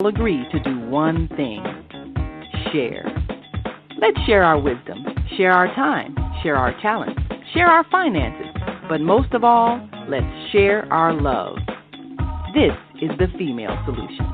agree to do one thing: share. Let's share our wisdom, share our time, share our talents, share our finances, but most of all, let's share our love. This is the Female Solution.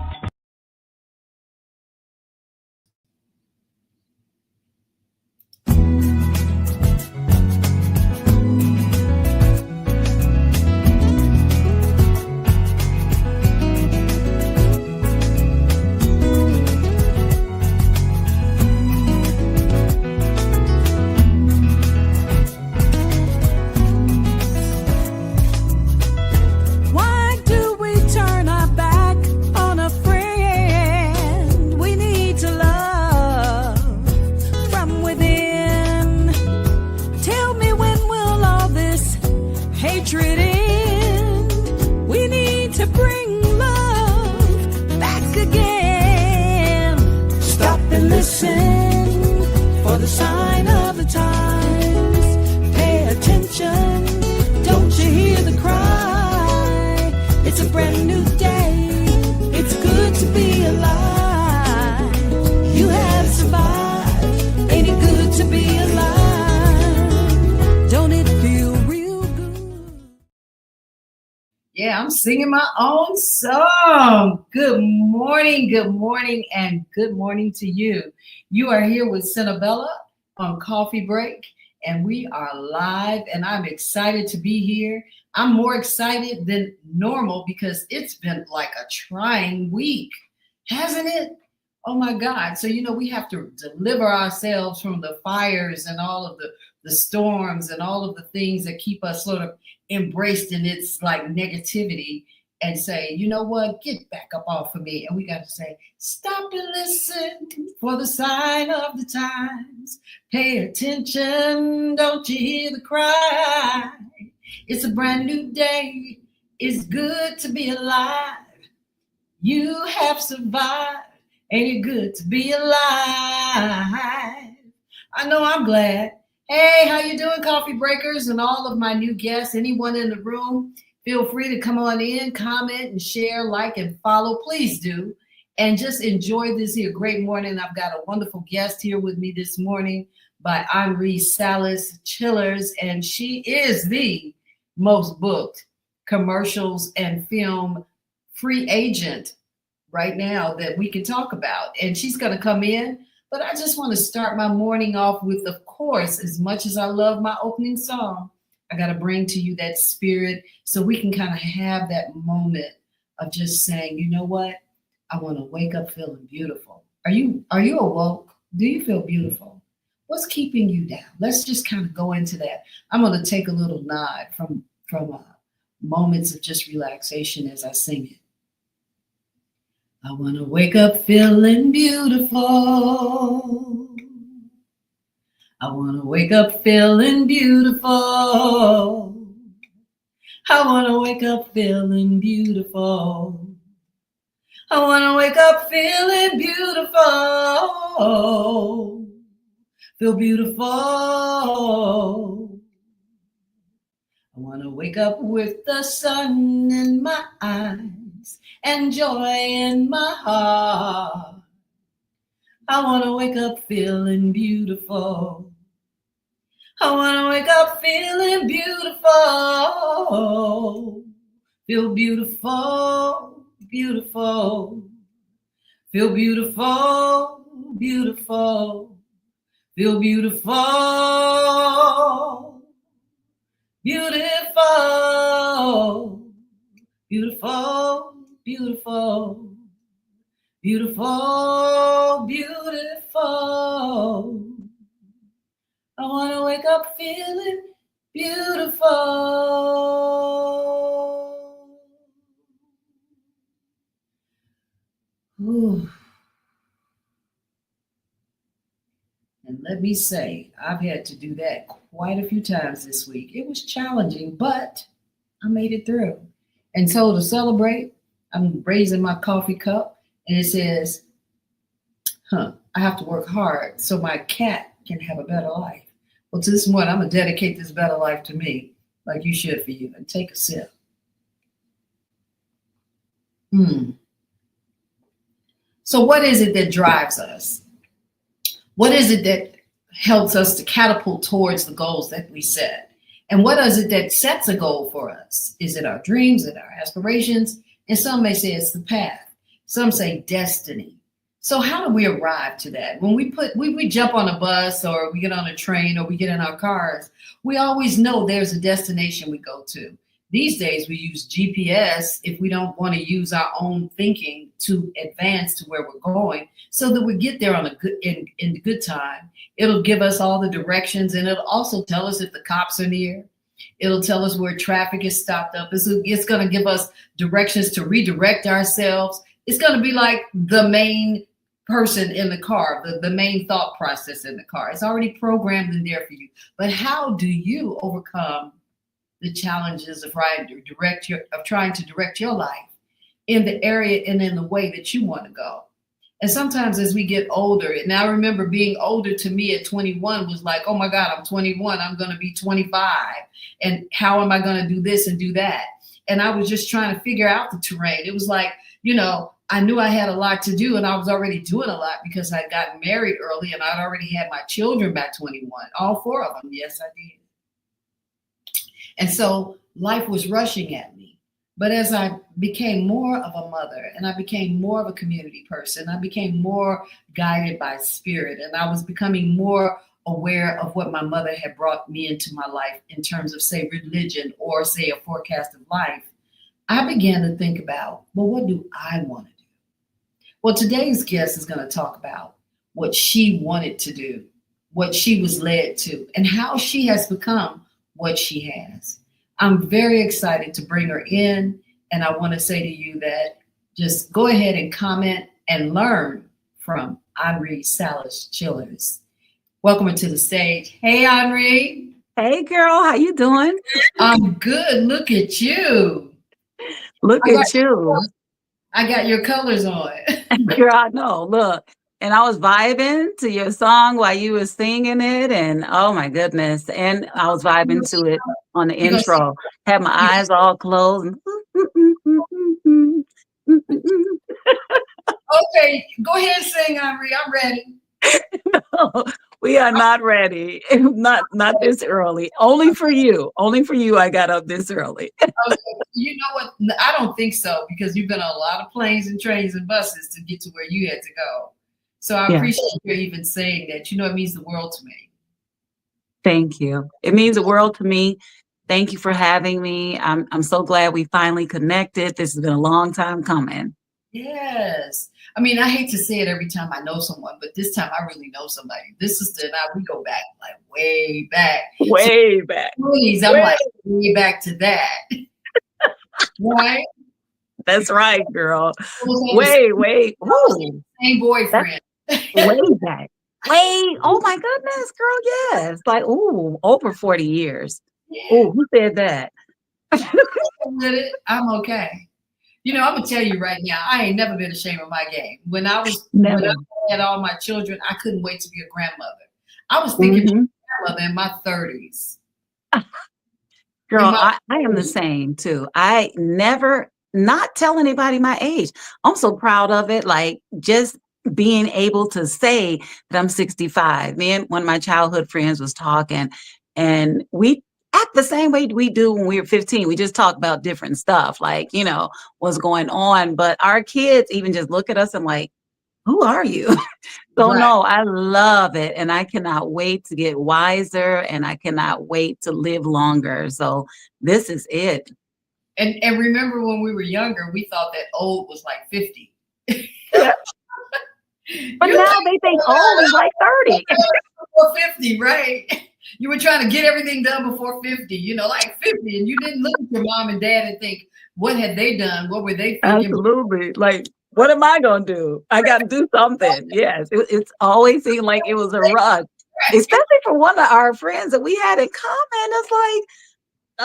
Yeah, I'm singing my own song. Good morning, and good morning to you. You are here with Senabella on Coffee Break, and we are live, and I'm excited to be here. I'm more excited than normal because it's been like a trying week, hasn't it? Oh my God. So, we have to deliver ourselves from the fires and all of the storms and all of the things that keep us sort of embraced in its like negativity, and say, you know what, get back up off of me. And we got to say, stop and listen for the sign of the times. Pay attention, don't you hear the cry? It's a brand new day. It's good to be alive. You have survived. Ain't it good to be alive? I know I'm glad. Hey, how you doing, coffee breakers and all of my new guests? Anyone in the room, feel free to come on in, comment and share, like and follow. Please do. And just enjoy this here great morning. I've got a wonderful guest here with me this morning by Henri Salas Chillers, and she is the most booked commercials and film free agent right now that we can talk about. And she's going to come in. But I just want to start my morning off with, of course, as much as I love my opening song, I got to bring to you that spirit so we can kind of have that moment of just saying, you know what? I want to wake up feeling beautiful. Are you awoke? Do you feel beautiful? What's keeping you down? Let's just kind of go into that. I'm going to take a little nod from moments of just relaxation as I sing it. I want to wake up feeling beautiful. I want to wake up feeling beautiful. I want to wake up feeling beautiful. I want to wake up feeling beautiful. Feel beautiful. I want to wake up with the sun in my eyes and joy in my heart. I want to wake up feeling beautiful. I want to wake up feeling beautiful. Feel beautiful, beautiful. Feel beautiful, beautiful. Feel beautiful, beautiful, beautiful. Beautiful, beautiful, beautiful. I want to wake up feeling beautiful. Ooh. And let me say, I've had to do that quite a few times this week. It was challenging, but I made it through. And so to celebrate, I'm raising my coffee cup, and it says, I have to work hard so my cat can have a better life. Well, to this one, I'm going to dedicate this better life to me, like you should for you. And take a sip. So what is it that drives us? What is it that helps us to catapult towards the goals that we set? And what is it that sets a goal for us? Is it our dreams and our aspirations? And some may say it's the path. Some say destiny. So how do we arrive to that? When we jump on a bus or we get on a train or we get in our cars, we always know there's a destination we go to. These days we use GPS if we don't want to use our own thinking to advance to where we're going, so that we get there on in good time. It'll give us all the directions, and it'll also tell us if the cops are near. It'll tell us where traffic is stopped up. It's going to give us directions to redirect ourselves. It's going to be like the main person in the car, the main thought process in the car. It's already programmed in there for you. But how do you overcome the challenges of trying to direct your life in the area and in the way that you want to go? And sometimes as we get older, and I remember being older to me at 21 was like, oh my God, I'm 21, I'm going to be 25. And how am I going to do this and do that? And I was just trying to figure out the terrain. It was like, I knew I had a lot to do, and I was already doing a lot because I'd gotten married early and I'd already had my children by 21, all 4 of them. Yes, I did. And so life was rushing at me. But as I became more of a mother and I became more of a community person, I became more guided by spirit, and I was becoming more aware of what my mother had brought me into my life in terms of, say, religion or, say, a forecast of life. I began to think about, well, what do I want to do? Well, today's guest is going to talk about what she wanted to do, what she was led to, and how she has become what she has. I'm very excited to bring her in, and I want to say to you that just go ahead and comment and learn from Henri Salas Chillers. Welcome her to the stage. Hey, Henri. Hey, girl, how you doing? I'm good. Look at you. Look at you. I got your colors on. Girl, I know. Look. And I was vibing to your song while you were singing it. And oh my goodness. And I was vibing to it on the intro. Had my eyes all closed. Okay, go ahead and sing, Henri. I'm ready. No, we are not ready. Not this early. Only for you. Only for you I got up this early. Okay. You know what? I don't think so, because you've been on a lot of planes and trains and buses to get to where you had to go. So I appreciate you even saying that. It means the world to me. Thank you. It means the world to me. Thank you for having me. I'm so glad we finally connected. This has been a long time coming. Yes. I mean, I hate to say it every time I know someone, but this time I really know somebody. This sister and I, we go back like way back. Way back. Please, I'm like way back to that. Right? That's right, girl. Way. Ooh. Same boyfriend. Way back. Oh my goodness, girl, yes. Like, over 40 years. Yeah. Oh, who said that? I'm okay. I'm gonna tell you right now, I ain't never been ashamed of my game. When I had all my children, I couldn't wait to be a grandmother. I was thinking of grandmother in my 30s. Girl, I am the same too. I never not tell anybody my age. I'm so proud of it. Like, just being able to say that I'm 65. Me and one of my childhood friends was talking, and we act the same way we do when we were 15. We just talk about different stuff, like, what's going on. But our kids even just look at us and like, who are you? So no, I love it. And I cannot wait to get wiser, and I cannot wait to live longer. So this is it. And remember when we were younger, we thought that old was like 50. Yeah. But now they think old is like 30. Before 50, right? You were trying to get everything done before 50, like 50. And you didn't look at your mom and dad and think, what had they done? What were they thinking? Absolutely. Like, what am I going to do? I got to do something. Yes. It's always seemed like it was a rush, especially for one of our friends that we had in common. It's like,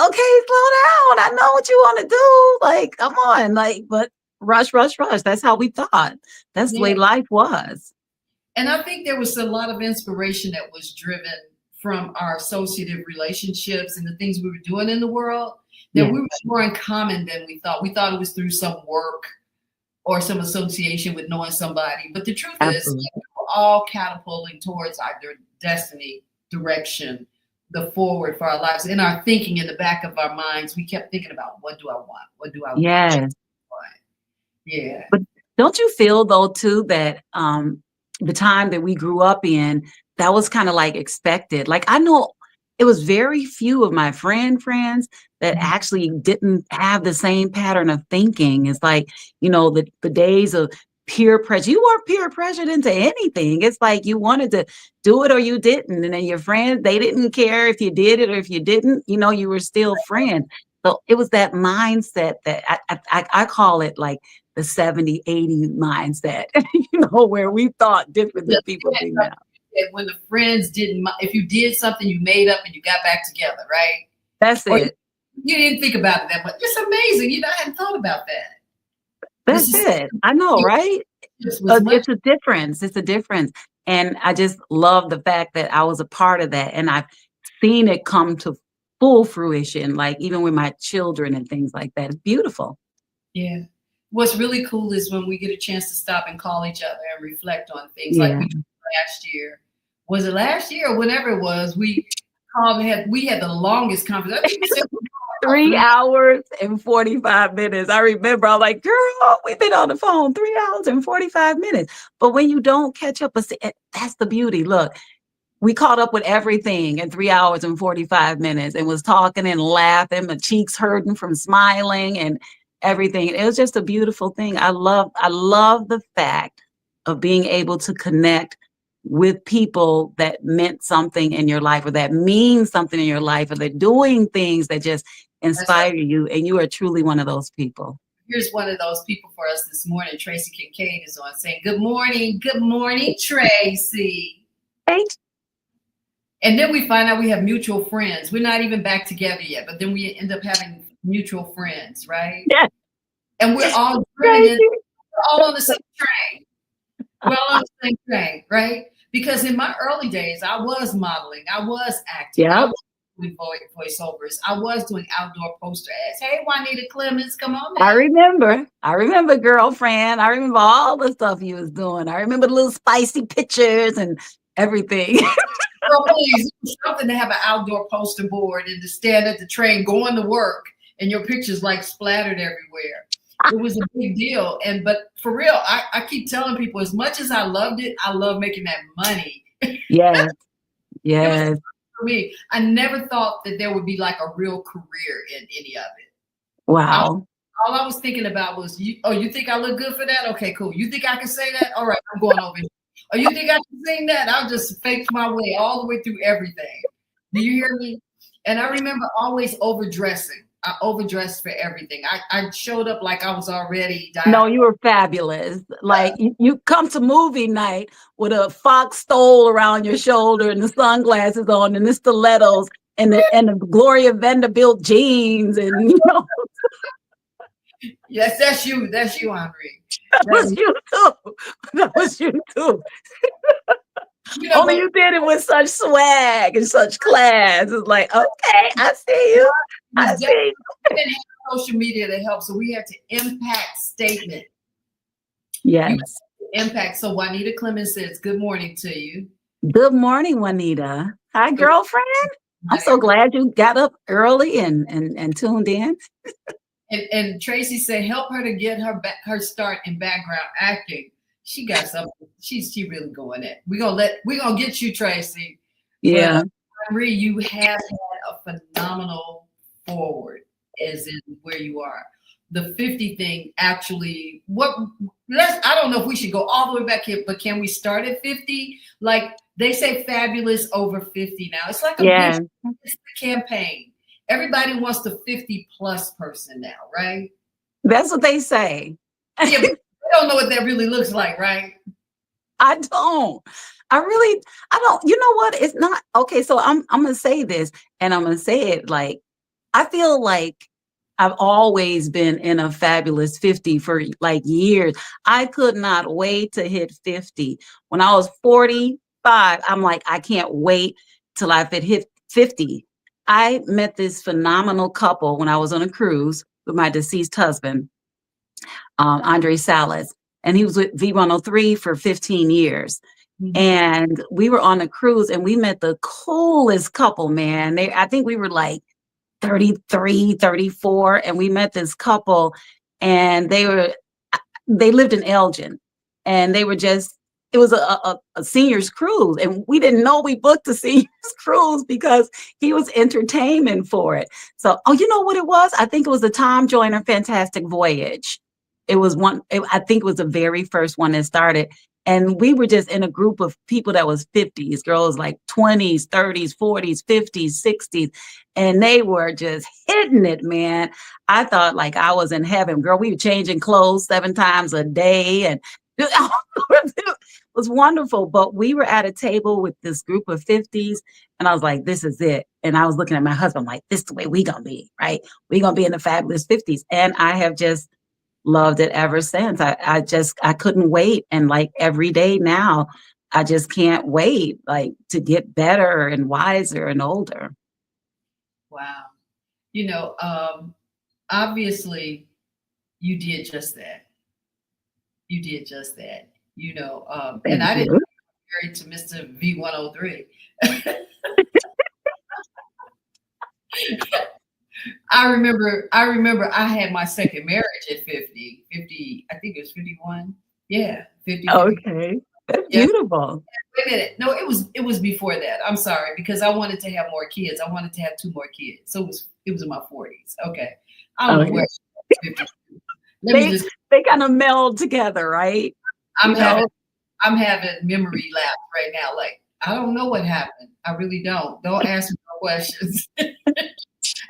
okay, slow down. I know what you want to do. Like, come on. Like, but rush. That's how we thought. That's the way life was. And I think there was a lot of inspiration that was driven from our associative relationships and the things we were doing in the world, that we were more in common than we thought. We thought it was through some work or some association with knowing somebody. But the truth is, Absolutely. we're all catapulting towards either destiny, direction, the forward for our lives. In our thinking, in the back of our minds, we kept thinking about, what do I want? What do I want? Yes. Yeah. But don't you feel though too that the time that we grew up in, that was kind of like expected? Like I know it was very few of my friends that actually didn't have the same pattern of thinking. It's like, the days of peer pressure. You weren't peer pressured into anything. It's like you wanted to do it or you didn't. And then your friends, they didn't care if you did it or if you didn't, you were still friends. So it was that mindset that I call it like the 70, 80 mindset, where we thought different than people do now. When the friends didn't, if you did something, you made up and you got back together, right? That's or it. You didn't think about it that much. It's amazing. I hadn't thought about that. That's it. I know, right? It's a difference. It's a difference. And I just love the fact that I was a part of that. And I've seen it come to full fruition, like even with my children and things like that. It's beautiful. Yeah. What's really cool is when we get a chance to stop and call each other and reflect on things. Like we did last year. Was it last year or whenever it was? We had the longest conversation. I think we said 3 hours and 45 minutes. I remember I was like, girl, we've been on the phone 3 hours and 45 minutes. But when you don't catch up, that's the beauty. Look, we caught up with everything in 3 hours and 45 minutes and was talking and laughing, my cheeks hurting from smiling and everything. It was just a beautiful thing. I love the fact of being able to connect with people that meant something in your life or that mean something in your life or they're doing things that just inspire you. And you are truly one of those people. Here's one of those people for us this morning. Tracy Kincaid is on saying, good morning, Tracy. Hey. And then we find out we have mutual friends. We're not even back together yet, but then we end up having mutual friends, right? Yeah. And we're all on the same train. We're all on the same train, right? Because in my early days, I was modeling, I was acting, I was doing voiceovers, I was doing outdoor poster ads. Hey, Juanita Clemens, come on now. I remember, girlfriend. I remember all the stuff you was doing. I remember the little spicy pictures and everything. Well, please, it was something to have an outdoor poster board and to stand at the train going to work and your pictures like splattered everywhere. It was a big deal. But for real, I keep telling people, as much as I loved it, I love making that money. Yes. Yes. For me, I never thought that there would be like a real career in any of it. Wow. All I was thinking about was, you think I look good for that? Okay, cool. You think I can say that? All right, I'm going over here. Oh, you think I can sing that? I'll just fake my way all the way through everything. Do you hear me? And I remember always overdressing. I overdressed for everything. I showed up like I was already dying. No, you were fabulous. Like you come to movie night with a fox stole around your shoulder and the sunglasses on and the stilettos and the Gloria Vanderbilt jeans and Yes, that's you. That's you, Henri. That was you too. Only you did it with such swag and such class. It's like, okay, I see you. I see you. We didn't have social media to help, so we had to impact statement. Yes. Impact. So Juanita Clemens says, good morning to you. Good morning, Juanita. Hi, girlfriend. I'm so glad you got up early and tuned in. And Tracy said, help her to get her start in background acting. She got something. She's really going at. We're gonna get you, Tracy. Yeah. Henri, you have had a phenomenal forward as in where you are. The 50 thing actually, I don't know if we should go all the way back here, but can we start at 50? Like they say fabulous over 50 now. It's like it's a campaign. Everybody wants the 50 plus person now, right? That's what they say. Yeah, but they don't know what that really looks like, right? I don't. You know what? It's not okay. So I'm gonna say this, and I'm gonna say it like I feel like I've always been in a fabulous 50 for like years. I could not wait to hit 50. When I was 45, I'm like, I can't wait till I hit 50. I met this phenomenal couple when I was on a cruise with my deceased husband. Andre Salas, and he was with V103 for 15 years. Mm-hmm. And we were on a cruise and we met the coolest couple, man. I think we were like 33, 34, and we met this couple, and they lived in Elgin, and they were just, it was a seniors cruise, and we didn't know we booked a seniors cruise because he was entertainment for it. So, you know what it was? I think it was the Tom Joyner Fantastic Voyage. It was I think it was the very first one that started. And we were just in a group of people that was 50s, girls like 20s, 30s, 40s, 50s, 60s. And they were just hitting it, man. I thought like I was in heaven. Girl, we were changing clothes 7 times a day. And it was wonderful. But we were at a table with this group of 50s. And I was like, this is it. And I was looking at my husband like, this is the way we going to be, right? We going to be in the fabulous 50s. And I have just loved it ever since. I couldn't wait. And like every day now, I just can't wait like to get better and wiser and older. Wow. You know, obviously you did just that. You did just that, you know, and I didn't get married to Mr. V103. I remember I had my second marriage at 50, I think it was 51. Yeah, 50. Okay. That's beautiful. Wait a minute. No, it was before that. I'm sorry, because I wanted to have more kids. I wanted to have 2 more kids. So it was in my 40s. Okay. I don't know where 50. They kind of meld together, right? I'm having memory lapse right now. Like, I don't know what happened. I really don't. Don't ask me no questions.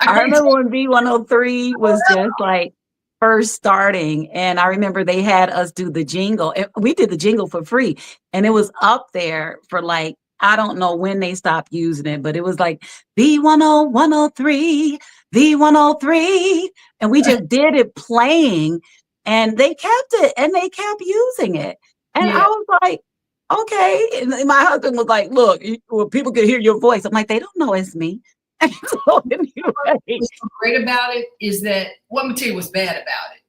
I remember when V103 was just like first starting, and I remember they had us do the jingle. We did the jingle for free, and it was up there for like, I don't know when they stopped using it, but it was like V10103, V103, and we just did it playing, and they kept it, and they kept using it, and I was like, okay. And my husband was like, look, people could hear your voice. I'm like, they don't know it's me. So anyway. What's great about it is that, what material was bad about it?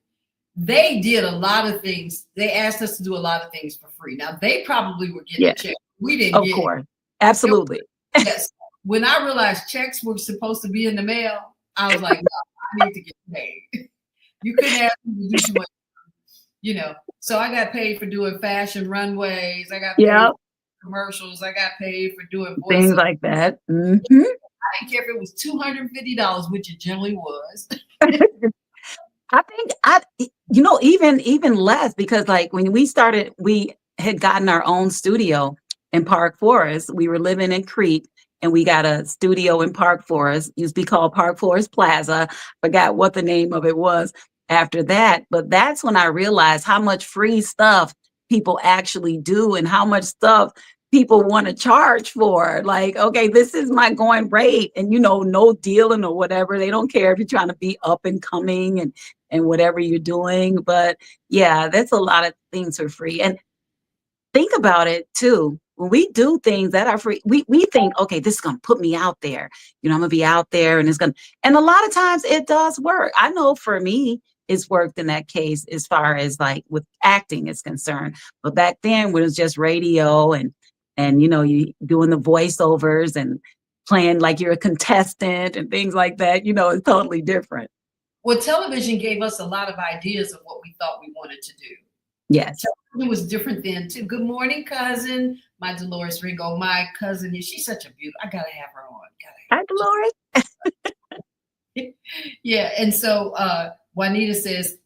They did a lot of things. They asked us to do a lot of things for free. Now they probably were getting checks. We didn't. Of course, absolutely. Yes. When I realized checks were supposed to be in the mail, I was like, no, I need to get paid. You couldn't ask me to do too much, you know. So I got paid for doing fashion runways. I got paid for commercials. I got paid for doing things like that. Mm-hmm. I didn't care if it was $250, which it generally was. I think even less, because like when we started, we had gotten our own studio in Park Forest. We were living in Crete, and we got a studio in Park Forest. Used to be called Park Forest Plaza. Forgot what the name of it was after that. But that's when I realized how much free stuff people actually do and how much stuff people want to charge for. Like, okay, this is my going rate, and no dealing or whatever. They don't care if you're trying to be up and coming and whatever you're doing. But yeah, that's a lot of things for free. And think about it too. When we do things that are free, we think, okay, this is going to put me out there. I'm going to be out there, and and a lot of times it does work. I know for me, it's worked in that case as far as like with acting is concerned. But back then when it was just radio and you doing the voiceovers and playing like you're a contestant and things like that, it's totally different. Well, television gave us a lot of ideas of what we thought we wanted to do. Yes. It was different then too. Good morning, cousin. My Dolores Ringo, my cousin. She's such a beautiful. I gotta have her on. Hi, Dolores. Yeah, and so Juanita says,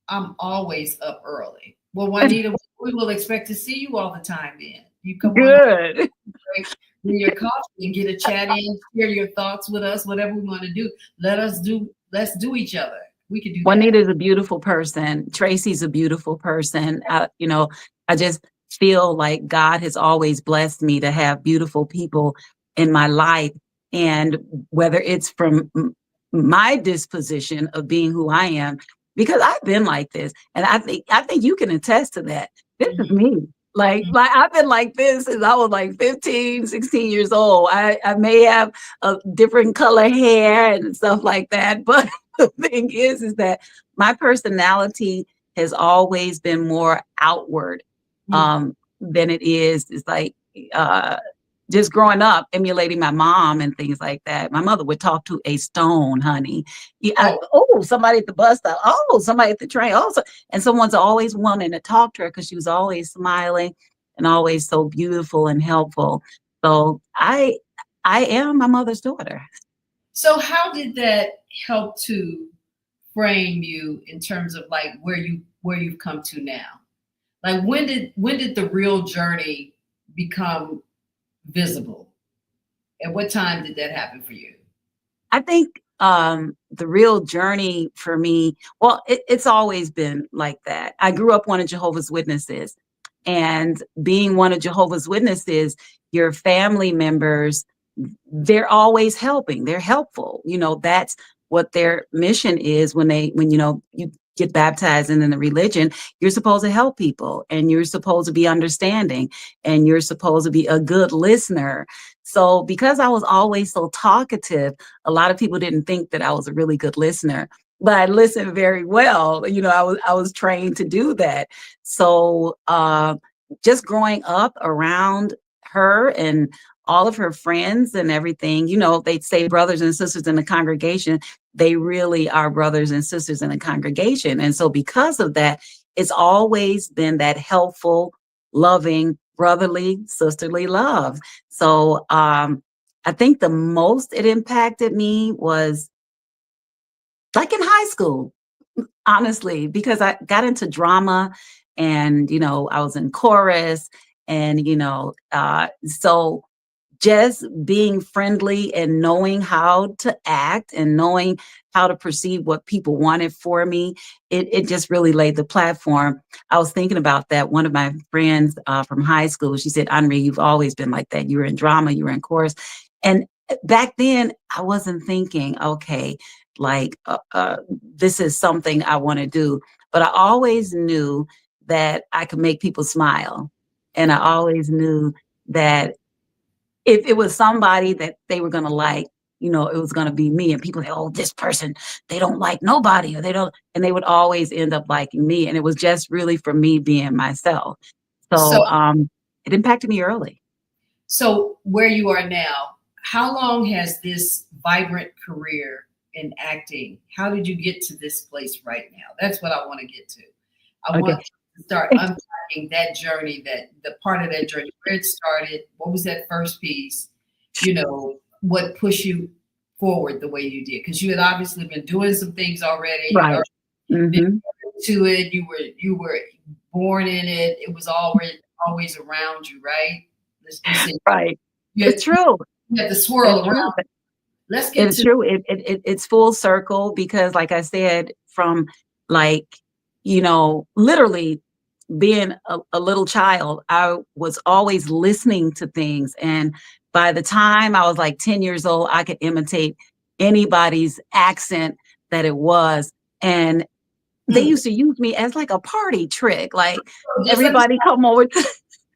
I'm always up early. Well, Juanita, we will expect to see you all the time then. You come good. On, drink your coffee and get a chat in, share your thoughts with us, whatever we want to do. Let's do each other. We could do Juanita's a beautiful person. Tracy's a beautiful person. I just feel like God has always blessed me to have beautiful people in my life. And whether it's from my disposition of being who I am, because I've been like this, and I think you can attest to that. This is me. Like I've been like this since I was like 15, 16 years old. I may have a different color hair and stuff like that, but the thing is that my personality has always been more outward than it is. It's like just growing up, emulating my mom and things like that. My mother would talk to a stone, honey. Somebody at the bus stop. Oh, somebody at the train. Also, and someone's always wanting to talk to her because she was always smiling and always so beautiful and helpful. So I am my mother's daughter. So how did that help to frame you in terms of like where you've come to now? Like when did the real journey become visible? At what time did that happen for you? I think the real journey for me, well, it's always been like that. I grew up one of Jehovah's Witnesses, and being one of Jehovah's Witnesses, your family members, they're always helping. They're helpful. You know, that's what their mission is when you get baptized in the religion. You're supposed to help people, and you're supposed to be understanding, and you're supposed to be a good listener. So because I was always so talkative, a lot of people didn't think that I was a really good listener, but I listened very well. You know, I was trained to do that. So just growing up around her and all of her friends and everything, you know, they'd say brothers and sisters in the congregation. They really are brothers and sisters in the congregation. And so because of that, it's always been that helpful, loving, brotherly, sisterly love. So I think the most it impacted me was like in high school, honestly, because I got into drama and, you know, I was in chorus and, you know, so just being friendly and knowing how to act and knowing how to perceive what people wanted for me, it just really laid the platform. I was thinking about that. One of my friends from high school, she said, Henri, you've always been like that. You were in drama, you were in chorus. And back then I wasn't thinking, okay, like this is something I want to do. But I always knew that I could make people smile. And I always knew that if it was somebody that they were going to like, you know, it was going to be me. And people say, oh, this person, they don't like nobody, or they don't, and they would always end up liking me. And it was just really for me being myself. So it impacted me early. So where you are now, how long has this vibrant career in acting, how did you get to this place right now? That's what I want to get to. I want to start unpacking that journey, that the part of that journey, where it started, what was that first piece, you know, what pushed you forward the way you did? Because you had obviously been doing some things already. Right. Been to it. You were born in it. It was always around you, right? Let's just say, right. It's true. You had to swirl around. Let's get it's true. It's full circle because, like I said, from like, you know, literally being a little child, I was always listening to things. And by the time I was like 10 years old, I could imitate anybody's accent that it was. And they used to use me as like a party trick. Like everybody come over to.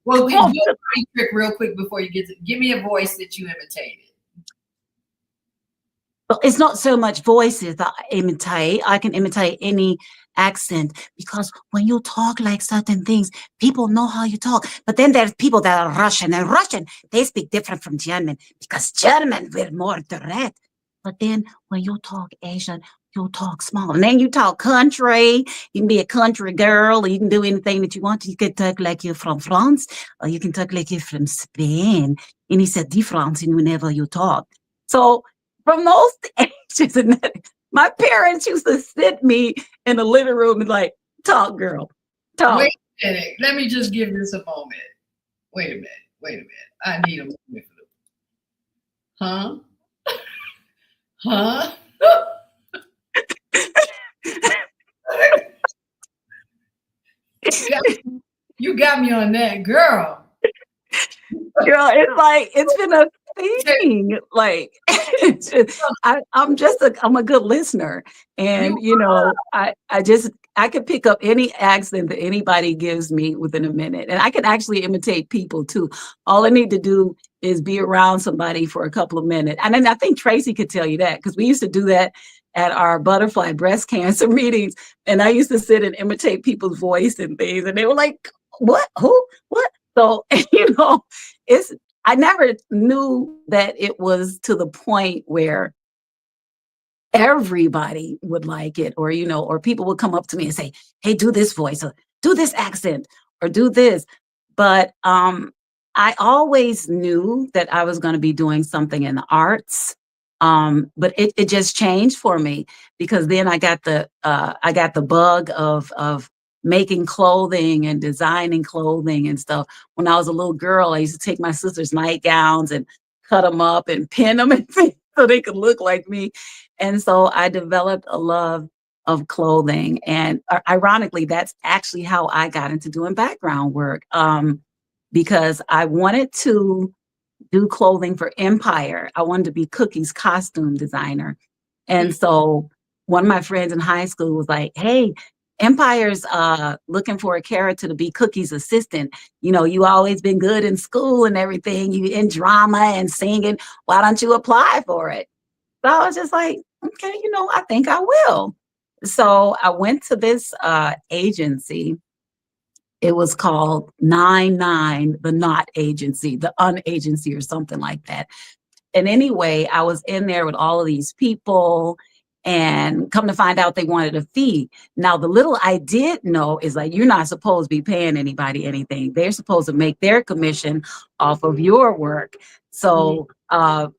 Well, do a party trick real quick before you get to, give me a voice that you imitated. Well, it's not so much voices that I imitate. I can imitate any accent because when you talk like certain things, people know how you talk. But then there's people that are Russian, and Russian, they speak different from German because German, we're more direct. But then when you talk Asian, you talk small. And then you talk country. You can be a country girl. You can do anything that you want. You can talk like you're from France, or you can talk like you're from Spain. And it's a difference in whenever you talk. So from those ages, and my parents used to sit me in the living room and like, talk, girl, talk. Wait a minute. Let me just give this a moment. Wait a minute. I need a moment for this. Huh? You got me on that, girl. Girl, it's like it's been a thing. Like it's just, I'm a good listener, and you know, I could pick up any accent that anybody gives me within a minute, and I can actually imitate people too. All I need to do is be around somebody for a couple of minutes, and then I think Tracy could tell you that because we used to do that at our butterfly breast cancer meetings. And I used to sit and imitate people's voice and things. And they were like, what? Who? What? So, I never knew that it was to the point where everybody would like it, or people would come up to me and say, hey, do this voice, or do this accent, or do this. But I always knew that I was going to be doing something in the arts. But it just changed for me, because then I got the bug of making clothing and designing clothing and stuff. When I was a little girl, I used to take my sister's nightgowns and cut them up and pin them and things so they could look like me. And so I developed a love of clothing. And ironically, that's actually how I got into doing background work, because I wanted to do clothing for Empire. I wanted to be Cookie's costume designer. And so one of my friends in high school was like, hey, Empire's looking for a character to be Cookie's assistant. You always been good in school and everything. You in drama and singing. Why don't you apply for it? So I was just like, okay, I think I will. So I went to this agency. It was called 99, the Not Agency, the Unagency, or something like that. And anyway, I was in there with all of these people, and come to find out they wanted a fee. Now, the little I did know is like, you're not supposed to be paying anybody anything. They're supposed to make their commission off of your work. So I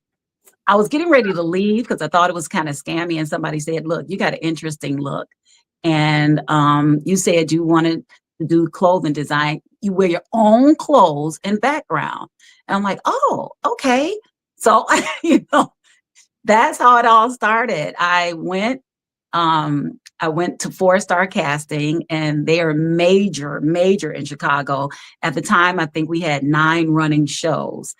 was getting ready to leave because I thought it was kind of scammy. And somebody said, look, you got an interesting look. And you said you wanted to do clothing design. You wear your own clothes and background. And I'm like, oh, okay. So, that's how it all started. I went to 4-Star Casting, and they are major in Chicago. At the time, I think we had 9 running shows.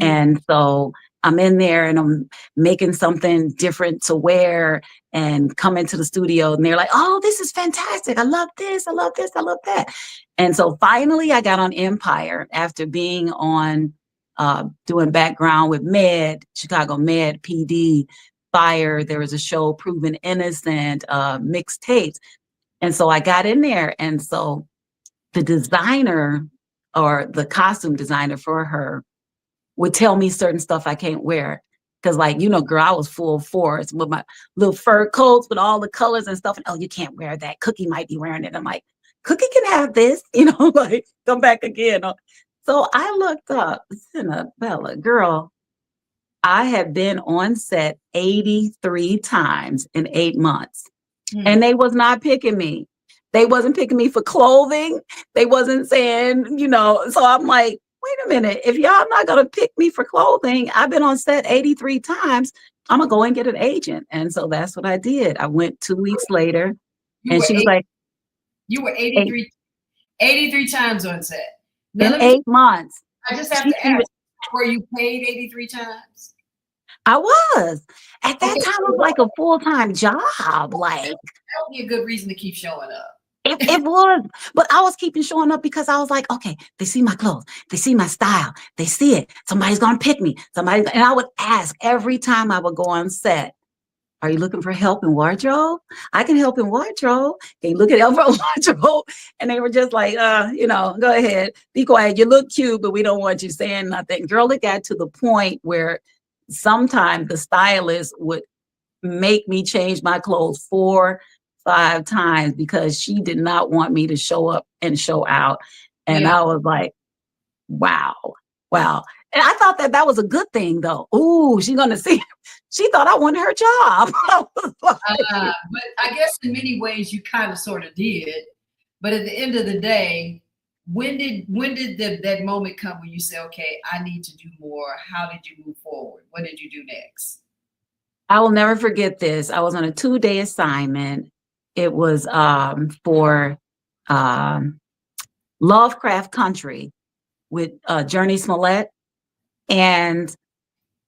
And so I'm in there and I'm making something different to wear and come into the studio, and they're like, oh, this is fantastic. I love this. I love this. I love that. And so finally I got on Empire after being on doing background with Chicago Med, PD, Fire. There was a show, Proven Innocent, mixtapes. And so I got in there. And so the designer, or the costume designer for her, would tell me certain stuff I can't wear. Because girl, I was full force with my little fur coats with all the colors and stuff. And, oh, you can't wear that. Cookie might be wearing it. I'm like, Cookie can have this, come back again. So I looked up, Senabella, girl, I have been on set 83 times in 8 months. And they was not picking me. They wasn't picking me for clothing. They wasn't saying, so I'm like, wait a minute, if y'all not going to pick me for clothing, I've been on set 83 times, I'm going to go and get an agent. And so that's what I did. I went 2 weeks later, and she was like, you were 83 times on set. Now, in 8 months. I just have to ask, were you paid 83 times? I was. At that time, it was like a full-time job. Like, that would be a good reason to keep showing up. It was, but I was keeping showing up because I was like, okay, they see my clothes, they see my style, they see it. Somebody's gonna pick me. And I would ask every time I would go on set, are you looking for help in wardrobe? I can help in wardrobe. Can you look at help for wardrobe? And they were just like, go ahead, be quiet. You look cute, but we don't want you saying nothing. Girl, it got to the point where sometimes the stylist would make me change my clothes 4-5 times because she did not want me to show up and show out. And I was like, wow. And I thought that was a good thing, though. Ooh, she's going to see. She thought I wanted her job. But I guess in many ways you kind of sort of did. But at the end of the day, when did that moment come when you say, okay, I need to do more? How did you move forward? What did you do next? I will never forget this. I was on a 2-day assignment. It was for Lovecraft Country with Journey Smollett. And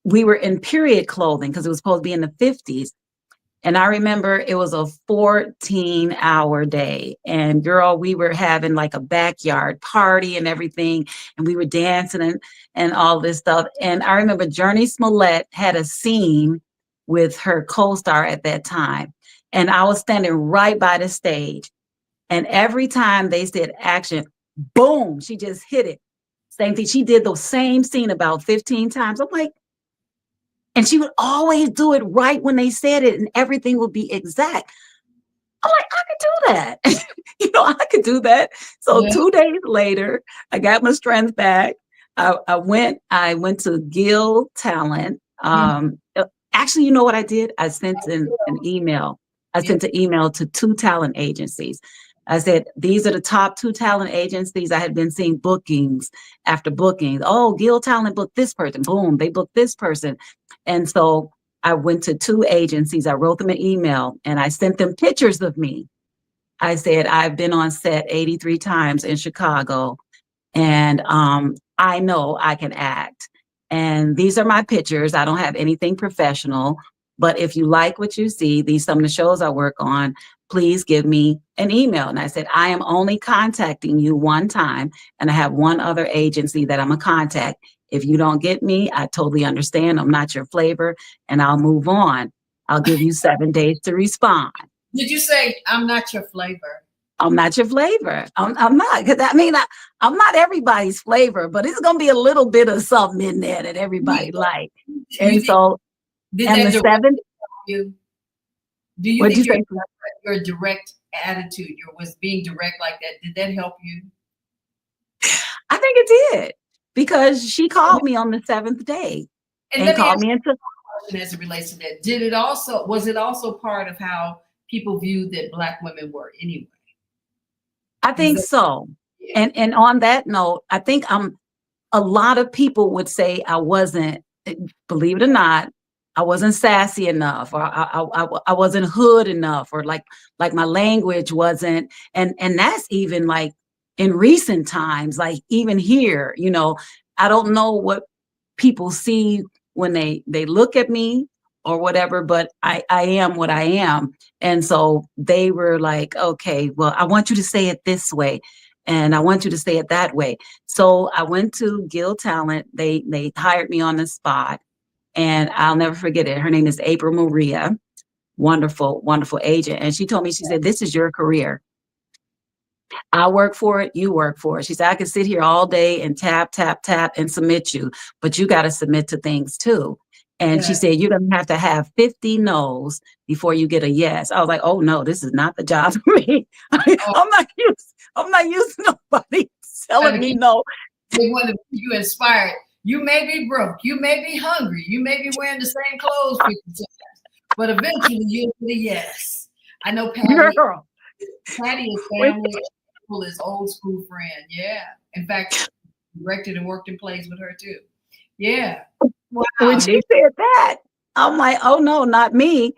we were in period clothing because it was supposed to be in the 50s. And I remember it was a 14-hour day. And girl, we were having like a backyard party and everything. And we were dancing and all this stuff. And I remember Journey Smollett had a scene with her co-star at that time. And I was standing right by the stage. And every time they said action, boom, she just hit it. Same thing. She did the same scene about 15 times. I'm like, and she would always do it right when they said it, and everything would be exact. I'm like, I could do that. I could do that. So 2 days later, I got my strength back. I went to Gill Talent. Actually, you know what I did? I sent an email. I sent an email to 2 talent agencies. I said, these are the top 2 talent agencies. I had been seeing bookings after bookings. Oh, Gill Talent booked this person. Boom, they booked this person. And so I went to 2 agencies. I wrote them an email and I sent them pictures of me. I said, I've been on set 83 times in Chicago, and I know I can act. And these are my pictures. I don't have anything professional, but if you like what you see, these some of the shows I work on, please give me an email. And I said, I am only contacting you one time, and I have one other agency that I'm a contact. If you don't get me, I totally understand. I'm not your flavor, and I'll move on. I'll give you 7 days to respond. Did you say, I'm not your flavor? I'm not your flavor. I'm not. Because I'm not everybody's flavor, but it's going to be a little bit of something in there that everybody like. And so, and the 7th. Do you think your direct attitude, was being direct like that, did that help you? I think it did, because she called me on the 7th day and called me into. As it relates to that, was it also part of how people viewed that Black women were anyway? I think so. Yeah. And on that note, I think a lot of people would say I wasn't, believe it or not, I wasn't sassy enough, or I wasn't hood enough, or like my language wasn't, and that's even like in recent times, like even here, I don't know what people see when they look at me or whatever, but I am what I am. And so they were like, okay, well, I want you to say it this way, and I want you to say it that way. So I went to Gill Talent. They hired me on the spot, and I'll never forget it. Her name is April Maria, wonderful, wonderful agent. And she told me, she said, this is your career. I work for it, you work for it. She said, I can sit here all day and tap, tap, tap and submit you, but you got to submit to things too. And she said, you're going to have 50 no's before you get a yes. I was like, oh no, this is not the job for me. I'm not used to nobody telling me no. They want to keep you inspired. You may be broke. You may be hungry. You may be wearing the same clothes 50 times, but eventually you'll get a yes. I know Patty. Girl. Patty is family. Is old school friend. Yeah. In fact, directed and worked in plays with her too. Yeah. Wow. When she said that, I'm like, oh no, not me.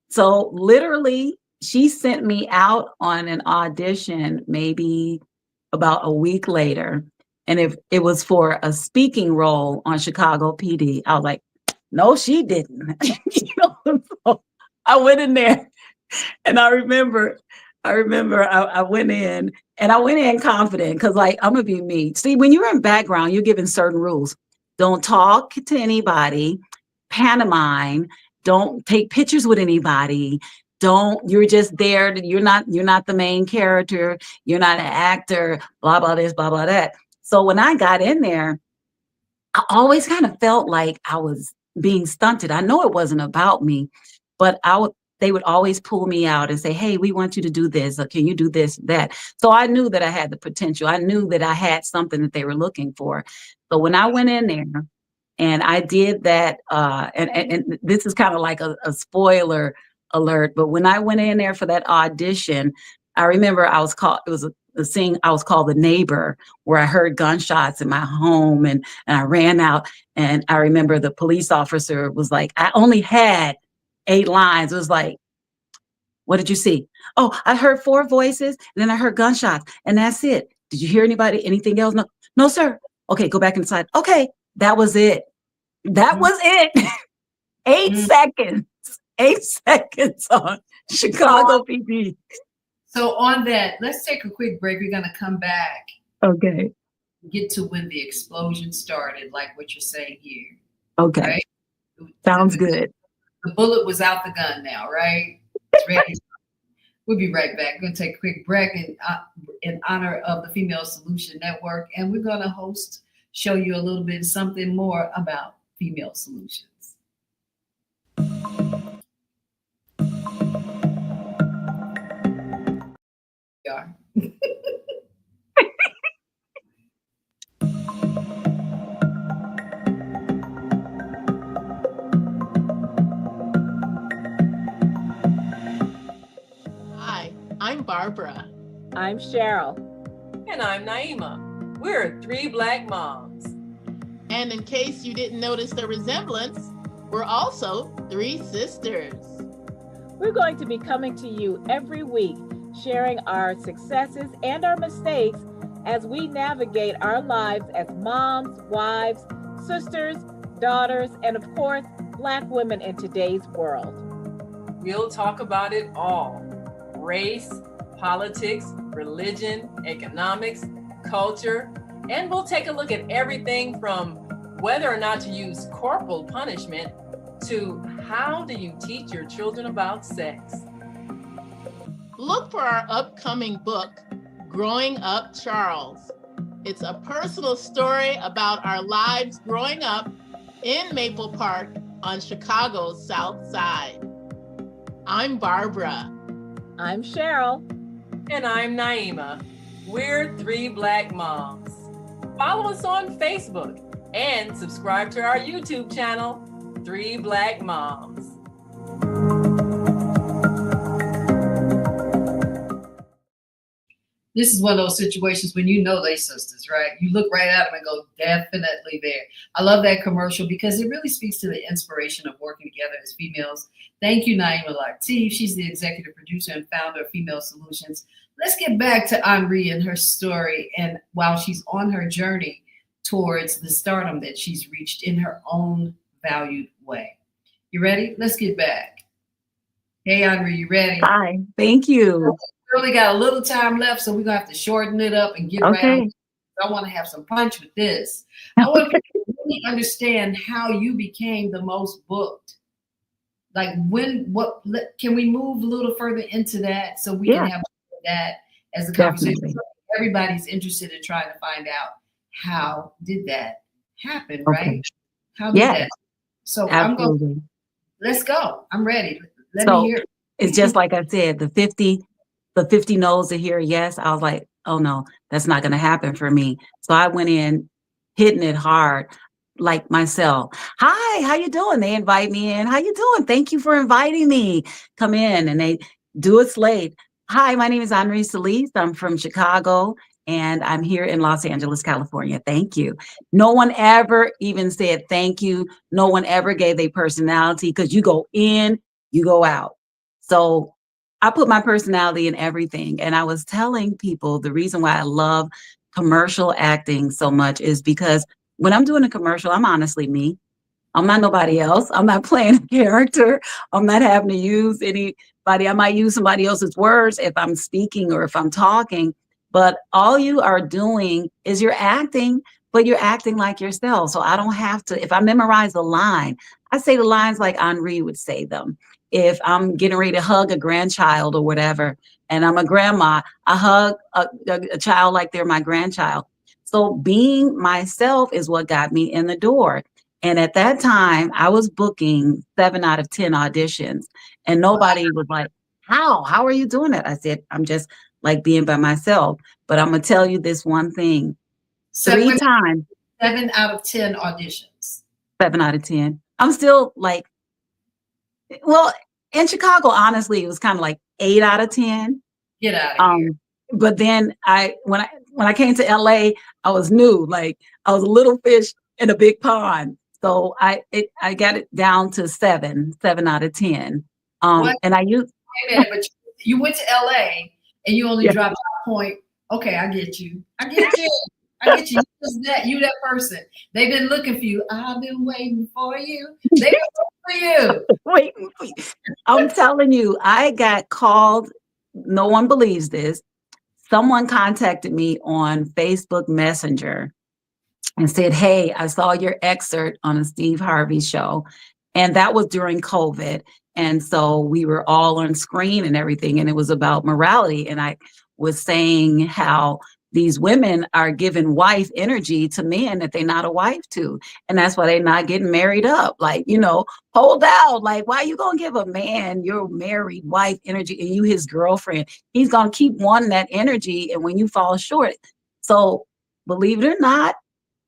So literally, she sent me out on an audition maybe about a week later. And if it was for a speaking role on Chicago PD, I was like, no, she didn't. So I went in there, and I remember I went in, and I went in confident, because like, I'm gonna be me. See, when you're in background, you're given certain rules. Don't talk to anybody, pantomime, don't take pictures with anybody. You're just there. You're not the main character. You're not an actor, blah, blah, this, blah, blah, that. So when I got in there, I always kind of felt like I was being stunted. I know it wasn't about me, but they would always pull me out and say, hey, we want you to do this, or can you do this, that? So I knew that I had the potential. I knew that I had something that they were looking for. So when I went in there and I did that, and this is kind of like a spoiler alert, but when I went in there for that audition, I remember it was a scene, I was called The Neighbor, where I heard gunshots in my home, and I ran out, and I remember the police officer was like, I only had 8 lines. It was like, what did you see? Oh, I heard 4 voices, and then I heard gunshots, and that's it. Did you hear anything else? No, sir. Okay, go back inside. Okay, that was it. That was it. 8 seconds. 8 seconds on Chicago PD. So on that, let's take a quick break. We're gonna come back. Okay. Get to when the explosion started, like what you're saying here. Okay. Right? Sounds good. The bullet was out the gun now, right? It's ready. We'll be right back. We're going to take a quick break in honor of the Female Solution Network, and we're going to show you a little bit something more about female solutions. Yeah. Hi, I'm Barbara. I'm Cheryl. And I'm Naima. We're three Black moms. And in case you didn't notice the resemblance, we're also three sisters. We're going to be coming to you every week, sharing our successes and our mistakes as we navigate our lives as moms, wives, sisters, daughters, and of course, Black women in today's world. We'll talk about it all: race, politics, religion, economics, culture, and we'll take a look at everything from whether or not to use corporal punishment to how do you teach your children about sex. Look for our upcoming book, Growing Up Charles. It's a personal story about our lives growing up in Maple Park on Chicago's South Side. I'm Barbara. I'm Cheryl. And I'm Naima. We're three Black moms. Follow us on Facebook and subscribe to our YouTube channel, Three Black Moms. This is one of those situations when you know they sisters, right? You look right at them and go, definitely there. I love that commercial because it really speaks to the inspiration of working together as females. Thank you, Naima Latif. She's the executive producer and founder of Female Solutions. Let's get back to Henri and her story, and while she's on her journey towards the stardom that she's reached in her own valued way. You ready? Let's get back. Hey, Henri, you ready? Hi, thank you. We only got a little time left, so we're going to have to shorten it up and get right on. I want to have some punch with this. I want people to really understand how you became the most booked. Like can we move a little further into that so we can have that as a conversation? Definitely. Everybody's interested in trying to find out how did that happen, right? How did that? So absolutely. Let's go. I'm ready. Let me hear it. It's just like I said, the 50 no's to hear yes. I was like, oh no, that's not going to happen for me. So I went in hitting it hard, like myself. Hi, how you doing? They invite me in. How you doing? Thank you for inviting me. Come in, and they do it late. Hi, my name is Henri Solis. I'm from Chicago, and I'm here in Los Angeles, California. Thank you. No one ever even said thank you. No one ever gave their personality, because you go in, you go out. So I put my personality in everything. And I was telling people the reason why I love commercial acting so much is because when I'm doing a commercial, I'm honestly me. I'm not nobody else. I'm not playing a character. I'm not having to use anybody. I might use somebody else's words if I'm speaking or if I'm talking. But all you are doing is you're acting, but you're acting like yourself. So I don't have to, if I memorize a line, I say the lines like Henri would say them. If I'm getting ready to hug a grandchild or whatever, and I'm a grandma, I hug a child like they're my grandchild. So being myself is what got me in the door. And at that time, I was booking 7 out of 10 auditions, and nobody was like, how are you doing that? I said, I'm just like being by myself. But I'm going to tell you this one thing. 3 times. 7 out of 10 auditions. 7 out of 10. I'm still like, well, in Chicago, honestly, it was kind of like 8 out of 10. Get out of here. But then when I came to LA, I was new. Like I was a little fish in a big pond. So I got it down to 7 out of 10. And I used. Wait a minute, but you went to LA and you only dropped a point. Okay, I get you. I get you. You that person. They've been looking for you. I've been waiting for you. They've been looking for you. Waiting for you. I'm telling you, I got called. No one believes this. Someone contacted me on Facebook Messenger and said, hey, I saw your excerpt on a Steve Harvey show, And that was during COVID. And so we were all on screen and everything, and it was about morality. And I was saying how these women are giving wife energy to men that they're not a wife to. And that's why they're not getting married up. Like, hold out. Like, why you going to give a man your married wife energy and you his girlfriend? He's going to keep wanting that energy. And when you fall short. So believe it or not,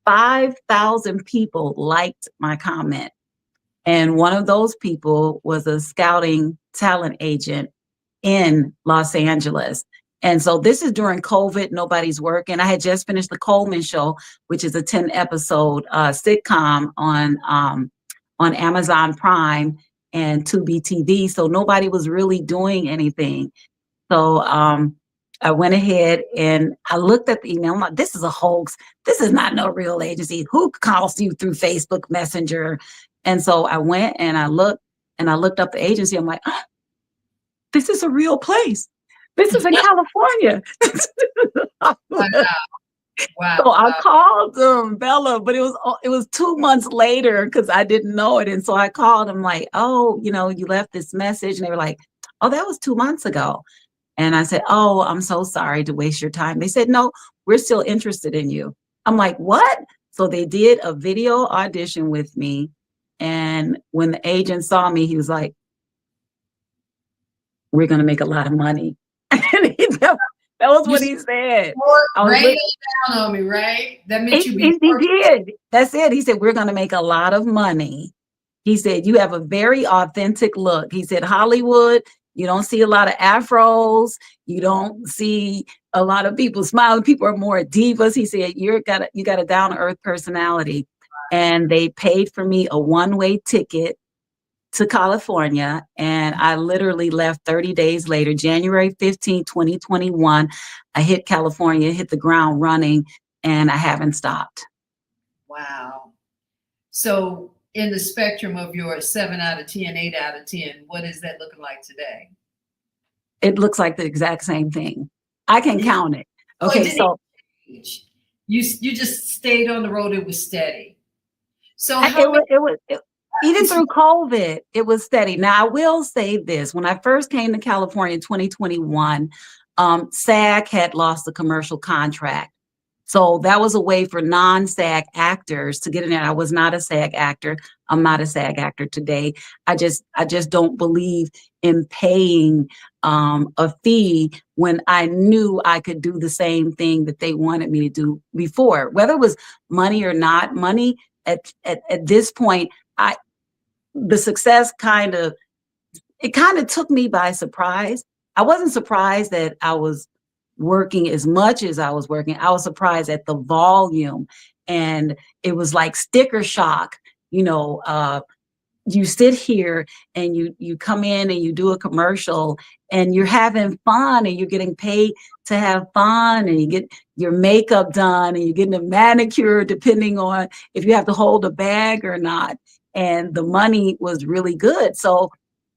5,000 people liked my comment. And one of those people was a scouting talent agent in Los Angeles. And so this is during COVID, nobody's working. I had just finished The Coleman Show, which is a 10-episode sitcom on Amazon Prime and Tubi TV. So nobody was really doing anything. So I went ahead and I looked at the email. I'm like, this is a hoax. This is not no real agency. Who calls you through Facebook Messenger? And so I went and I looked up the agency. I'm like, this is a real place. This is in California. Wow. So I called Bella, but it was 2 months later because I didn't know it. And so I called them like, oh, you left this message. And they were like, oh, that was 2 months ago. And I said, oh, I'm so sorry to waste your time. They said, no, we're still interested in you. I'm like, what? So they did a video audition with me. And when the agent saw me, he was like, we're going to make a lot of money. That was what he said. Rain down on me, right? That meant he did. That's it. He said, we're going to make a lot of money. He said, you have a very authentic look. He said, Hollywood, you don't see a lot of afros. You don't see a lot of people smiling. People are more divas. He said, you got a down-to-earth personality. And they paid for me a one-way ticket to California. And I literally left 30 days later, January 15, 2021. I hit California, hit the ground running, and I haven't stopped. Wow. So in the spectrum of your 7 out of 10, 8 out of 10, what is that looking like today? It looks like the exact same thing. I can count it. Okay, so you just stayed on the road. It was steady. So it was even through COVID, it was steady. Now, I will say this. When I first came to California in 2021, SAG had lost the commercial contract. So that was a way for non-SAG actors to get in there. I was not a SAG actor. I'm not a SAG actor today. I just don't believe in paying a fee when I knew I could do the same thing that they wanted me to do before. Whether it was money or not money, at this point, the success kind of took me by surprise. I wasn't surprised that I was working as much as I was working. I was surprised at the volume, and it was like sticker shock. You sit here and you come in and you do a commercial and you're having fun and you're getting paid to have fun, and you get your makeup done and you're getting a manicure depending on if you have to hold a bag or not. And the money was really good. So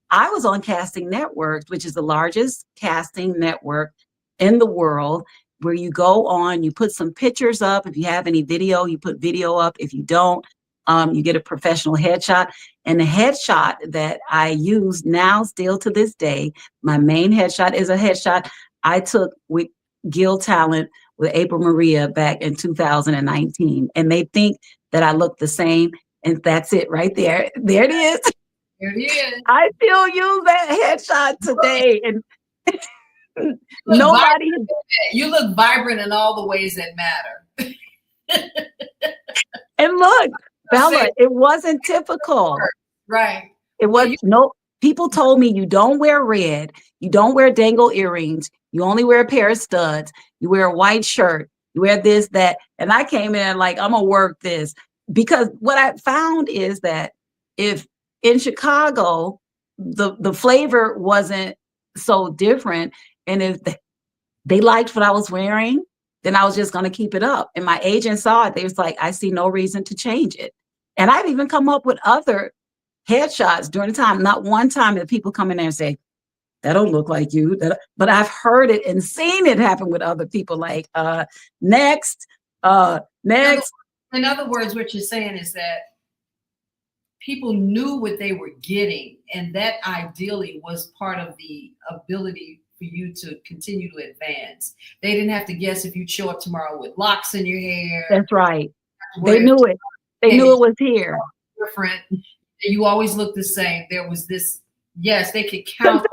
I was on Casting Networks, which is the largest casting network in the world, where you go on, you put some pictures up. If you have any video, you put video up. If you don't, you get a professional headshot. And the headshot that I use now, still to this day, my main headshot is a headshot I took with Gil Talent with April Maria back in 2019. And they think that I look the same. And that's it right there. There it is. There it is. I still use that headshot today. And nobody. You look vibrant in all the ways that matter. And look, Bella, it wasn't typical. Right. It was people told me you don't wear red, you don't wear dangle earrings, you only wear a pair of studs, you wear a white shirt, you wear this, that. And I came in like, I'm gonna work this. Because what I found is that if in Chicago, the flavor wasn't so different, and if they liked what I was wearing, then I was just going to keep it up. And my agent saw it. They was like, I see no reason to change it. And I've even come up with other headshots during the time. Not one time that people come in there and say, that don't look like you. But I've heard it and seen it happen with other people. Like, next. In other words, what you're saying is that people knew what they were getting, and that ideally was part of the ability for you to continue to advance. They didn't have to guess if you'd show up tomorrow with locks in your hair. That's right. They knew it. They knew it was here. Different. You always look the same. There was this, yes, they could count on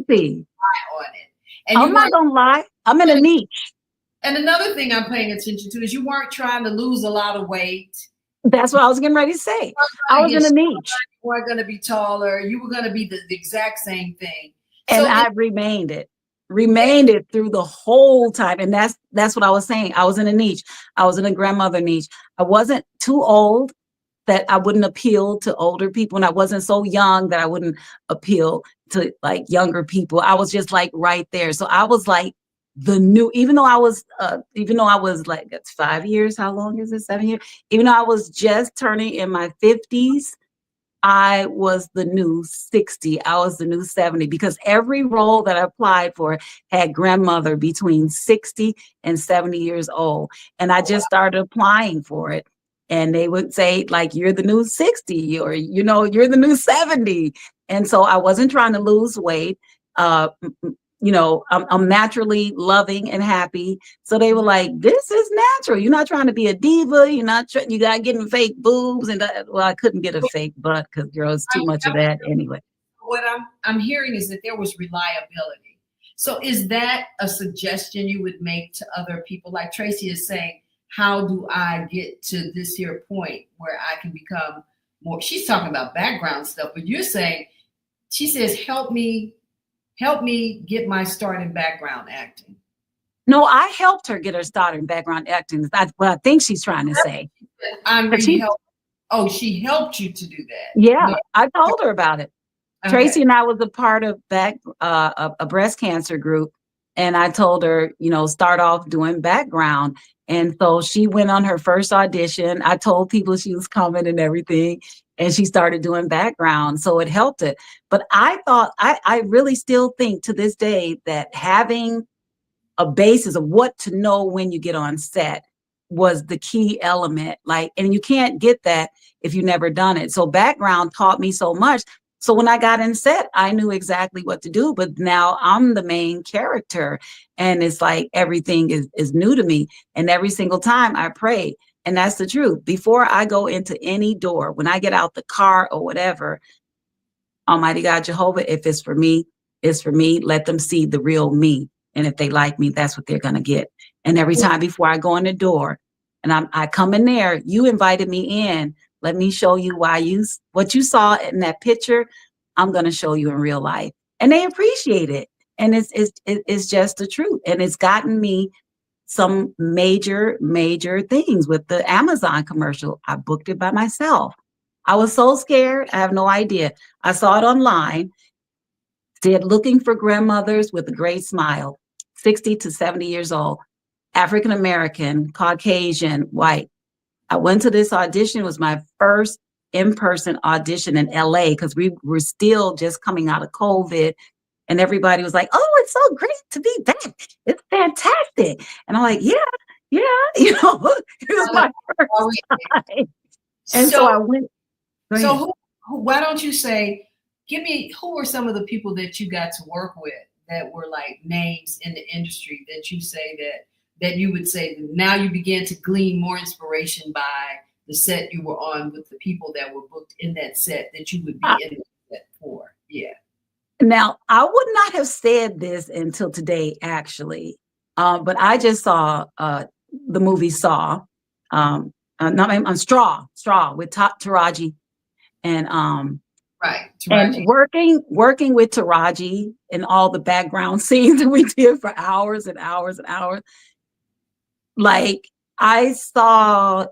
it. And I'm not gonna lie, I'm in a niche. And another thing I'm paying attention to is you weren't trying to lose a lot of weight. That's what I was getting ready to say. I was in a niche. You weren't going to be taller. You were going to be the exact same thing. And so I remained it through the whole time. And that's what I was saying. I was in a niche. I was in a grandmother niche. I wasn't too old that I wouldn't appeal to older people. And I wasn't so young that I wouldn't appeal to like younger people. I was just like right there. So I was like the new, even though I was like, that's 5 years. How long is it? 7 years? Even though I was just turning in my 50s, I was the new 60. I was the new 70 because every role that I applied for had grandmother between 60 and 70 years old. And I just started applying for it. And they would say, like, you're the new 60 or, you're the new 70. And so I wasn't trying to lose weight. I'm naturally loving and happy. So they were like, this is natural. You're not trying to be a diva. You're not, you got getting fake boobs. And I couldn't get a fake butt because girls, too much of that anyway. What I'm hearing is that there was reliability. So is that a suggestion you would make to other people? Like Tracy is saying, how do I get to this here point where I can become more? She's talking about background stuff, but you're saying, she says, help me get my start in background acting. No, I helped her get her start in background acting. That's what I think she's trying to say. She helped you to do that. Yeah, no. I told her about it. Okay. Tracy and I was a part of a breast cancer group. And I told her, start off doing background. And so she went on her first audition. I told people she was coming and everything. And she started doing background. So it helped it. But I thought, I really still think to this day that having a basis of what to know when you get on set was the key element. And you can't get that if you've never done it. So background taught me so much. So when I got in set, I knew exactly what to do, but now I'm the main character and it's like everything is new to me. And every single time I pray, and that's the truth. Before I go into any door, when I get out the car or whatever, Almighty God, Jehovah, if it's for me, it's for me. Let them see the real me. And if they like me, that's what they're going to get. And every time before I go in the door and I come in there, you invited me in. Let me show you what you saw in that picture, I'm going to show you in real life. And they appreciate it. And it's just the truth. And it's gotten me some major things with the Amazon commercial. I booked it by myself. I was so scared. I have no idea. I saw it online. Said looking for grandmothers with a great smile, 60 to 70 years old, African-American, Caucasian, white. I went to this audition. It was my first in-person audition in LA because we were still just coming out of COVID and everybody was like, oh, it's so great to be back. It's fantastic. And I'm like, yeah. It was my first time. And so I went. So why don't you say, who were some of the people that you got to work with that were like names in the industry that you say that you would say now you began to glean more inspiration by the set you were on with the people that were booked in that set that you would be in that set for? Yeah. Now, I would not have said this until today, actually, but I just saw the movie Saw, Straw with Taraji, and right, Taraji. And working with Taraji and all the background scenes that we did for hours and hours and hours. Like I saw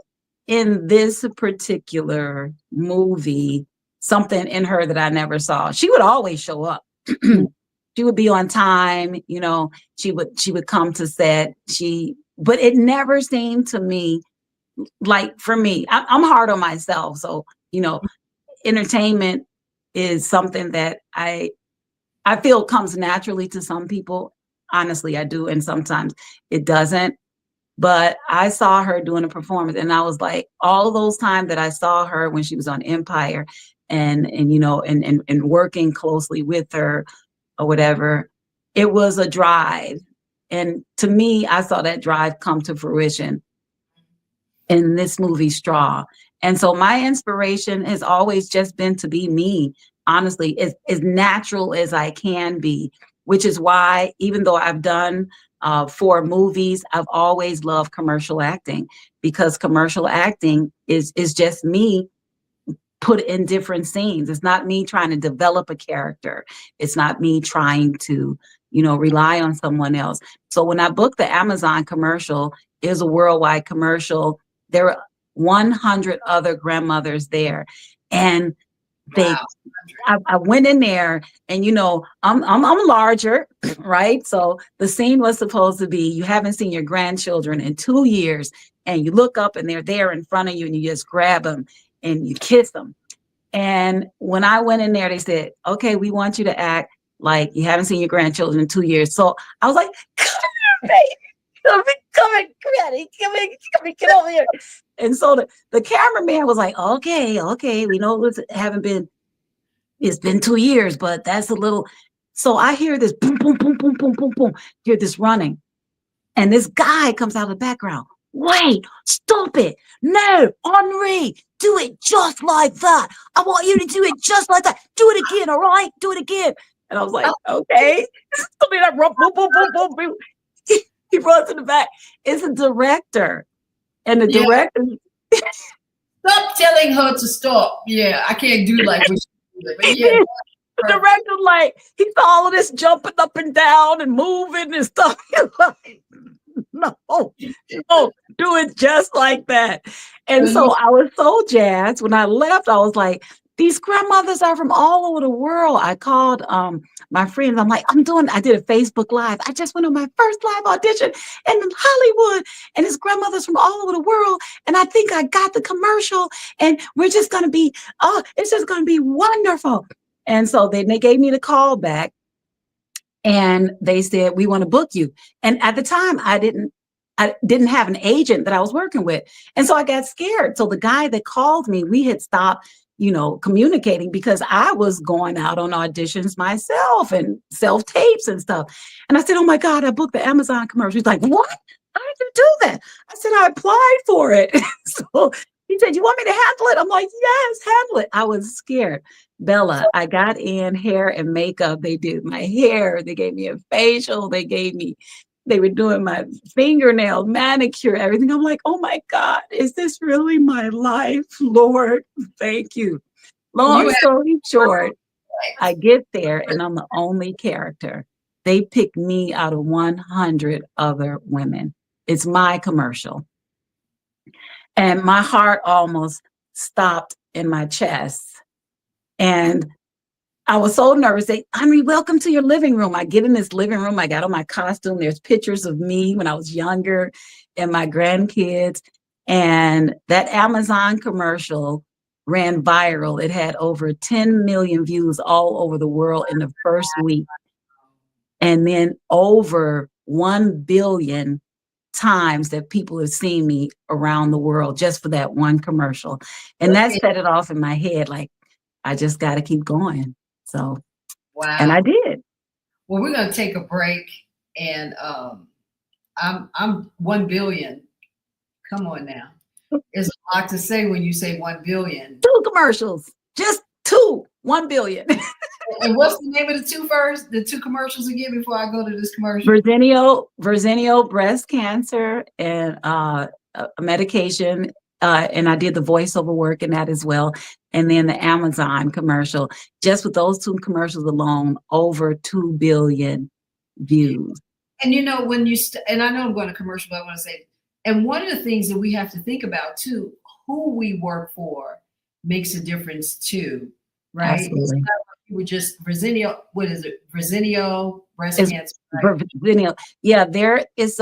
in this particular movie something in her that I never saw. She would always show up. She would be on time, she would come to set. But it never seemed to me like, for me, I'm hard on myself. So, entertainment is something that I feel comes naturally to some people. Honestly, I do. And sometimes it doesn't. But I saw her doing a performance and I was like, all of those times that I saw her when she was on Empire and you know, and working closely with her or whatever, it was a drive. And to me, I saw that drive come to fruition in this movie, Straw. And so my inspiration has always just been to be me, honestly, as natural as I can be, which is why, even though I've done 4 movies, I've always loved commercial acting, because commercial acting is just me put in different scenes. It's not me trying to develop a character. It's not me trying to, you know, rely on someone else. So when I booked the Amazon commercial, it was a worldwide commercial. There were 100 other grandmothers there. And they, Wow. I went in there, and you know, I'm larger, right? So the scene was supposed to be, you haven't seen your grandchildren in 2 years, and you look up and they're there in front of you, and you just grab them and you kiss them. And when I went in there, they said, okay, we want you to act like you haven't seen your grandchildren in 2 years. So I was like, come here, baby. Come here, get over here. And so the cameraman was like, okay, we know it's been 2 years, but that's a little. So I hear this boom, boom, boom, boom, boom, boom, boom, hear this running. And this guy comes out of the background. Wait, stop it. No, Henri, do it just like that. I want you to do it just like that. Do it again, all right? Do it again. And I was like, okay. I mean, boom, boom, boom, boom, boom. He runs in the back. It's a director. And the director. Stop telling her to stop. Yeah, I can't do like what she did. But yeah. The director, like, he saw all of this jumping up and down and moving and stuff. No, do it just like that. And so I was so jazzed. When I left, I was like, these grandmothers are from all over the world. I called my friends. I'm like, I did a Facebook Live. I just went on my first live audition in Hollywood, and it's grandmothers from all over the world. And I think I got the commercial, and we're just going to be, it's just going to be wonderful. And so they gave me the call back, and they said, we want to book you. And at the time, I didn't have an agent that I was working with. And so I got scared. So the guy that called me, we had stopped, you know, communicating, because I was going out on auditions myself and self-tapes and stuff. And I said, oh my God, I booked the Amazon commercial. He's like, what? How did you do that? I said, I applied for it. So he said, you want me to handle it? I'm like, yes, handle it. I was scared. Bella, I got in hair and makeup. They did my hair. They gave me a facial. They were doing my fingernail, manicure, everything. I'm like, oh my God, is this really my life? Lord, thank you. Long story short, I get there and I'm the only character. They picked me out of 100 other women. It's my commercial. And my heart almost stopped in my chest. And I was so nervous. Henri, welcome to your living room. I get in this living room. I got on my costume. There's pictures of me when I was younger and my grandkids. And that Amazon commercial ran viral. It had over 10 million views all over the world in the first week. And then over 1 billion times that people have seen me around the world just for that one commercial. And that set it off in my head. Like, I just got to keep going. So, wow. And I did. Well, we're going to take a break, and I'm 1 billion. Come on now. There's a lot to say when you say 1 billion. 2 commercials, just 2, 1 billion. And what's the name of the 2 first? The 2 commercials again before I go to this commercial? Verzenio breast cancer and a medication. And I did the voiceover work in that as well. And then the Amazon commercial, just with those 2 commercials alone, over 2 billion views. And you know, when you, and I know I'm going to commercial, but I want to say, and one of the things that we have to think about too, who we work for makes a difference too, right? Absolutely. You were just Verzenio, what is it? Verzenio breast cancer. Right? Verzenio. Yeah, there is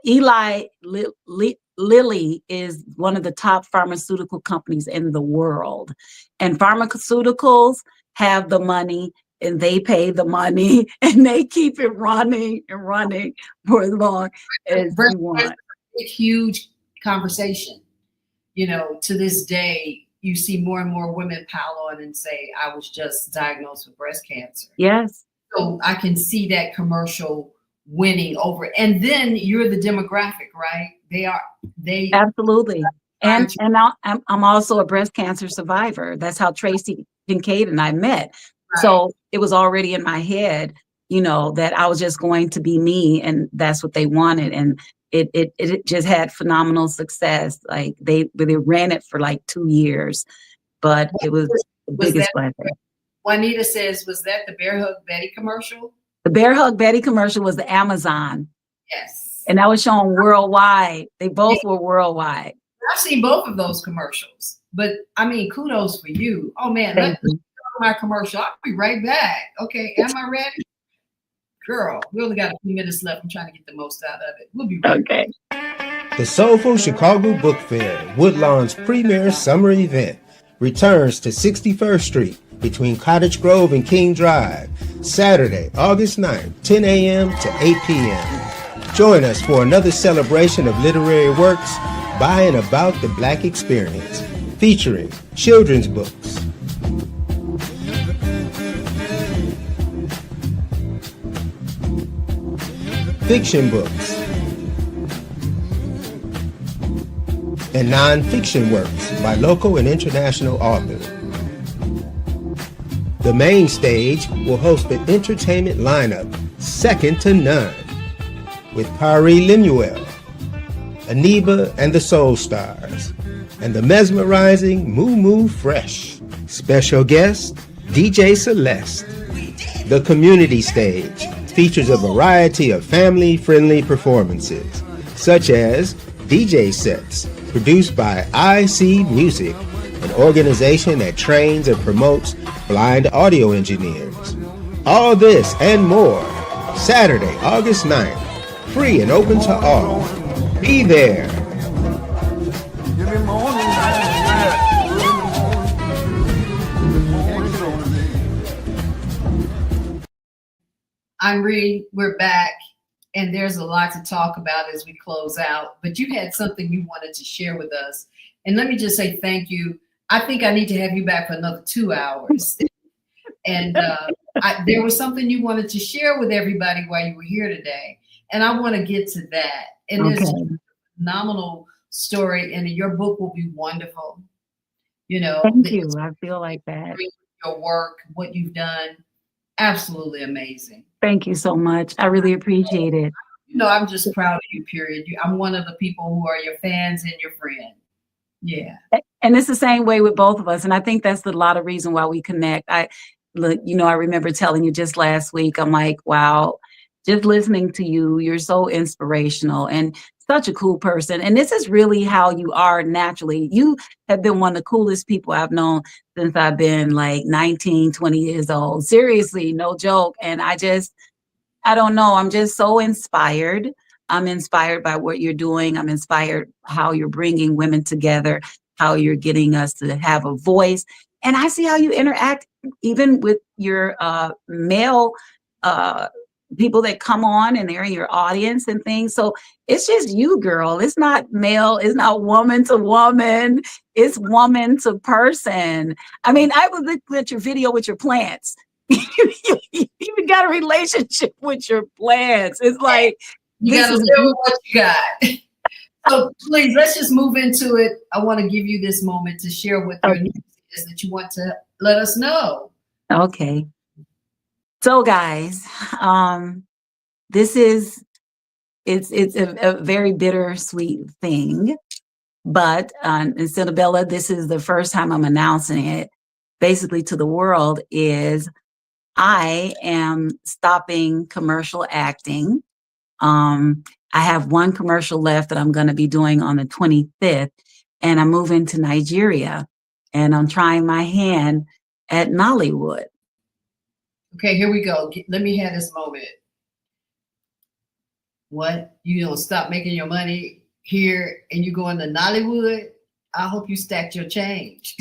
Eli Lilly is one of the top pharmaceutical companies in the world, and pharmaceuticals have the money and they pay the money and they keep it running and running for as long as you want. A huge conversation, you know, to this day, you see more and more women pile on and say, I was just diagnosed with breast cancer. Yes. So I can see that commercial winning over. And then you're the demographic, right? They absolutely. And I'm also a breast cancer survivor. That's how Tracy Kincaid and I met. Right. So it was already in my head, you know, that I was just going to be me, and that's what they wanted. And it just had phenomenal success. Like they ran it for like 2 years, but it was the biggest blessing. Juanita says, was that the Bear Hug Betty commercial? The Bear Hug Betty commercial was the Amazon. Yes. And that was shown worldwide. They both were worldwide. I've seen both of those commercials, but I mean, kudos for you. Oh man, let me go my commercial. I'll be right back. Okay, am I ready? Girl, we only got a few minutes left. I'm trying to get the most out of it. We'll be right back. The Soulful Chicago Book Fair, Woodlawn's premier summer event, returns to 61st Street between Cottage Grove and King Drive, Saturday, August 9th, 10 a.m. to 8 p.m. Join us for another celebration of literary works by and about the Black experience, featuring children's books, fiction books, and non-fiction works by local and international authors. The main stage will host an entertainment lineup second to none, with Pari Lemuel, Aniba and the Soul Stars, and the mesmerizing Moo Moo Fresh. Special guest, DJ Celeste. The community stage features a variety of family-friendly performances, such as DJ sets produced by IC Music, an organization that trains and promotes blind audio engineers. All this and more, Saturday, August 9th, free and open to all. Be there. I'm Reed. We're back, and there's a lot to talk about as we close out. But you had something you wanted to share with us, and let me just say thank you. I think I need to have you back for another 2 hours. And there was something you wanted to share with everybody while you were here today, and I want to get to that. And It's a phenomenal story, and your book will be wonderful. You know, thank you. I feel like that. Your work, what you've done, absolutely amazing. Thank you so much. I really appreciate it. You know, I'm just proud of you, period. I'm one of the people who are your fans and your friend. Yeah. And it's the same way with both of us. And I think that's a lot of reason why we connect. I remember telling you just last week, I'm like, wow, just listening to you, you're so inspirational and such a cool person. And this is really how you are naturally. You have been one of the coolest people I've known since I've been like 19, 20 years old. Seriously, no joke. And I don't know. I'm just so inspired. I'm inspired by what you're doing. I'm inspired how you're bringing women together, how you're getting us to have a voice. And I see how you interact even with your male people that come on and they're in your audience and things. So it's just you, girl. It's not male. It's not woman to woman. It's woman to person. I mean, I was looking at your video with your plants. You even got a relationship with your plants. It's like, you got to live with what you got. So please, let's just move into it. I want to give you this moment to share what your news is that you want to let us know. Okay. So guys, it's a very bittersweet thing, but in Senabella, this is the first time I'm announcing it basically to the world is I am stopping commercial acting. I have one commercial left that I'm going to be doing on the 25th, and I'm moving to Nigeria, and I'm trying my hand at Nollywood. Okay, here we go. Let me have this moment. What? You don't stop making your money here and you going to Nollywood? I hope you stacked your change.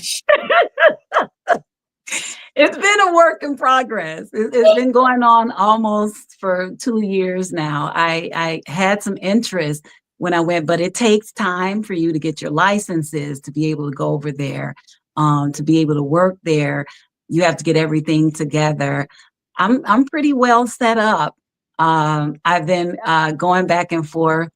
It's been a work in progress. It's been going on almost for 2 years now. I had some interest when I went, but it takes time for you to get your licenses to be able to go over there. to be able to work there, you have to get everything together. I'm pretty well set up. I've been going back and forth.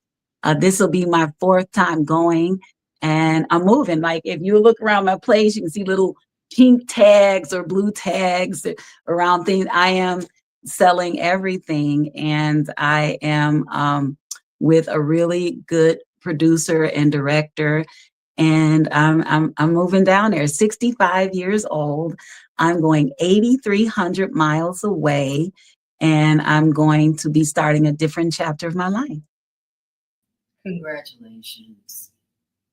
This will be my 4th time going, and I'm moving. Like if you look around my place, you can see little pink tags or blue tags around things. I am selling everything, and I am with a really good producer and director. And I'm moving down there. 65 years old. I'm going 8,300 miles away, and I'm going to be starting a different chapter of my life. Congratulations.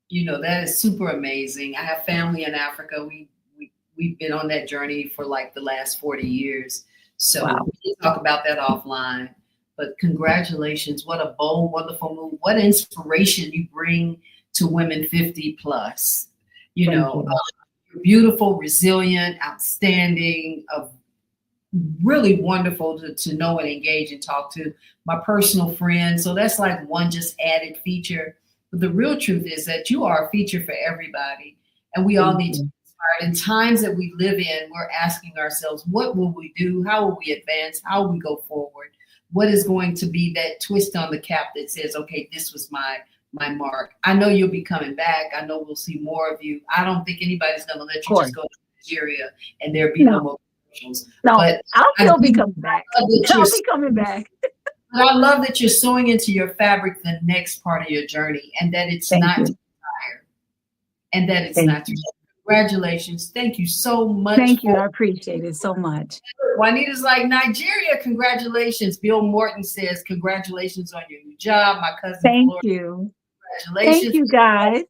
You know, that is super amazing. I have family in Africa. We've been on that journey for like the last 40 years. So Wow. we can talk about that offline. But congratulations. What a bold, wonderful move. What inspiration you bring to women 50 plus. You know, you're beautiful, resilient, outstanding, really wonderful to know and engage and talk to. My personal friend. So that's like one just added feature. But the real truth is that you are a feature for everybody. And we all need to be inspired. In times that we live in, we're asking ourselves, what will we do? How will we advance? How will we go forward? What is going to be that twist on the cap that says, okay, this was my mark. I know you'll be coming back. I know we'll see more of you. I don't think anybody's going to let you just go to Nigeria and there be no more commercials. No, but I'll still be coming back. I'll be coming back. But I love that you're sewing into your fabric the next part of your journey, and that it's not too tired, and that it's not too tired. Congratulations. Thank you so much. Thank you. I appreciate it so much. Juanita's like, Nigeria, congratulations. Bill Morton says, congratulations on your new job. My cousin. Thank you. Congratulations. Thank you, guys.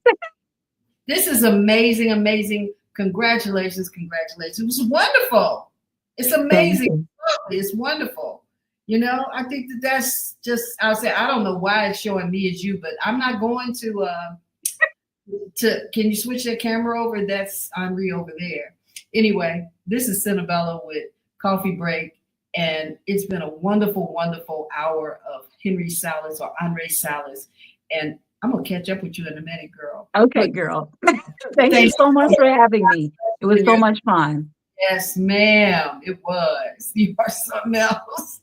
This is amazing, amazing. Congratulations, congratulations. It was wonderful. It's amazing. It's wonderful. You know, I think that's just, I'll say, I don't know why it's showing me as you, but I'm not going to can you switch that camera over? That's Henri over there. Anyway, this is Senabella with Coffee Break, and it's been a wonderful, wonderful hour of Henri Salas or Henri Salas, and I'm gonna catch up with you in a minute, girl. Okay, girl. Thank you so much for having me. It was so much fun. Yes, ma'am. It was. You are something else.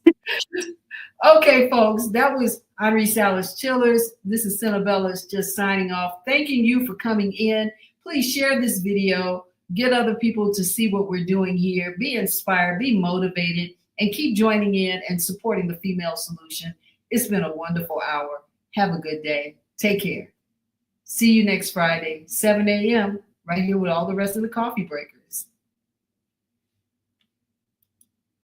Okay, folks, that was Henri Salas Chillers. This is Senabella's just signing off. Thanking you for coming in. Please share this video. Get other people to see what we're doing here. Be inspired, be motivated, and keep joining in and supporting the Female Solution. It's been a wonderful hour. Have a good day. Take care. See you next Friday, 7 a.m., right here with all the rest of the Coffee Breakers.